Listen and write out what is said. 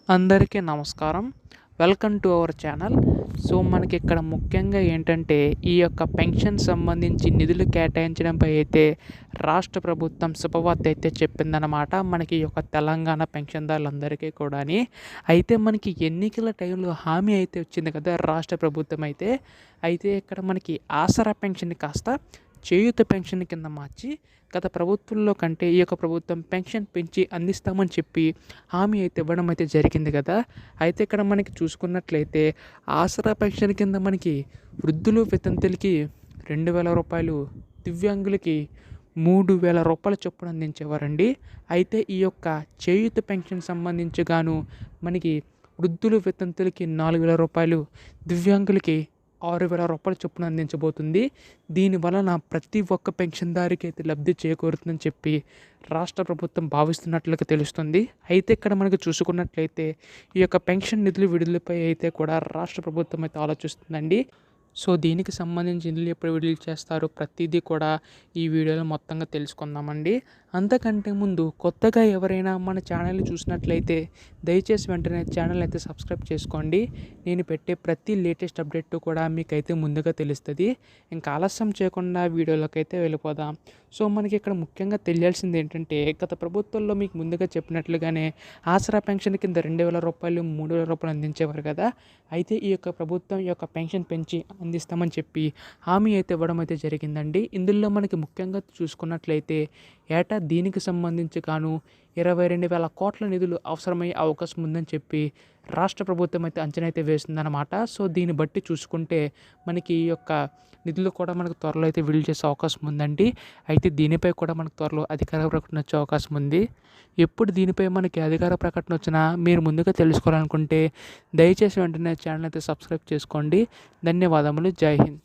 అందరికీ నమస్కారం. Welcome to our channel. So, మనకి ఇక్కడ ముఖ్యంగా ఏంటంటే, ఈ యొక్క పెన్షన్ సంబంధించి నిధులు కేటాయించడంపై అయితే రాష్ట్ర ప్రభుత్వం శుభవార్త అయితే చెప్పిందనమాట. మనకి ఈ యొక్క తెలంగాణ పెన్షన్దారులందరికీ కూడాని. అయితే మనకి ఎన్నికల టైంలో హామీ అయితే వచ్చింది కదా రాష్ట్ర ప్రభుత్వం అయితే. అయితే ఇక్కడ మనకి ఆసరా పెన్షన్‌ని కాస్త చేయూత పెన్షన్ కింద మార్చి గత ప్రభుత్వంలో కంటే ఈ యొక్క ప్రభుత్వం పెన్షన్ పెంచి అందిస్తామని చెప్పి హామీ అయితే ఇవ్వడం అయితే జరిగింది కదా. అయితే ఇక్కడ మనకి చూసుకున్నట్లయితే ఆసరా పెన్షన్ కింద మనకి వృద్ధులు వితంతులకి 2,000 రూపాయలు, దివ్యాంగులకి 3,000 రూపాయల చొప్పున అందించేవారండి. అయితే ఈ యొక్క చేయూత పెన్షన్ సంబంధించి గాను మనకి వృద్ధులు వితంతులకి 4,000 రూపాయలు, దివ్యాంగులకి 6,000 రూపాయల చొప్పున అందించబోతుంది. దీని వలన ప్రతి ఒక్క పెన్షన్దారికి అయితే లబ్ధి చేకూరుతుందని చెప్పి రాష్ట్ర ప్రభుత్వం భావిస్తున్నట్లుగా తెలుస్తుంది. అయితే ఇక్కడ మనకు చూసుకున్నట్లయితే ఈ యొక్క పెన్షన్ నిధులు విడుదలపై అయితే కూడా రాష్ట్ర ప్రభుత్వం అయితే ఆలోచిస్తుందండి. సో, దీనికి సంబంధించి నిధులు ఎప్పుడు విడుదల చేస్తారో ప్రతిదీ కూడా ఈ వీడియోలో మొత్తంగా తెలుసుకుందామండి. అంతకంటే ముందు కొత్తగా ఎవరైనా మన ఛానల్ని చూసినట్లయితే దయచేసి వెంటనే ఛానల్ అయితే సబ్స్క్రైబ్ చేసుకోండి. నేను పెట్టే ప్రతి లేటెస్ట్ అప్డేట్ కూడా మీకైతే ముందుగా తెలుస్తుంది. ఇంకా ఆలస్యం చేయకుండా వీడియోలోకి అయితే వెళ్ళిపోదాం. సో, మనకి ఇక్కడ ముఖ్యంగా తెలియాల్సింది ఏంటంటే, గత ప్రభుత్వంలో మీకు ముందుగా చెప్పినట్లుగానే ఆసరా పెన్షన్ కింద 2,000 రూపాయలు, 3,000 రూపాయలు అందించేవారు కదా. అయితే ఈ యొక్క ప్రభుత్వం ఈ యొక్క పెన్షన్ పెంచి అందిస్తామని చెప్పి హామీ అయితే ఇవ్వడం అయితే జరిగిందండి. ఇందులో మనకి ముఖ్యంగా చూసుకున్నట్లయితే ఏటా దీనికి సంబంధించి గాను 22,000 కోట్ల నిధులు అవసరమయ్యే అవకాశం ఉందని చెప్పి రాష్ట్ర ప్రభుత్వం అయితే అంచనా అయితే వేసిందనమాట. సో, దీన్ని బట్టి చూసుకుంటే మనకి ఈ యొక్క నిధులు కూడా మనకు త్వరలో అయితే విడుదల చేసే అవకాశం ఉందండి. అయితే దీనిపై కూడా మనకు త్వరలో అధికార ప్రకటన వచ్చే అవకాశం ఉంది. ఎప్పుడు దీనిపై మనకి అధికార ప్రకటన వచ్చినా మీరు ముందుగా తెలుసుకోవాలనుకుంటే దయచేసి వెంటనే ఛానల్ అయితే సబ్స్క్రైబ్ చేసుకోండి. ధన్యవాదములు. జై హింద్.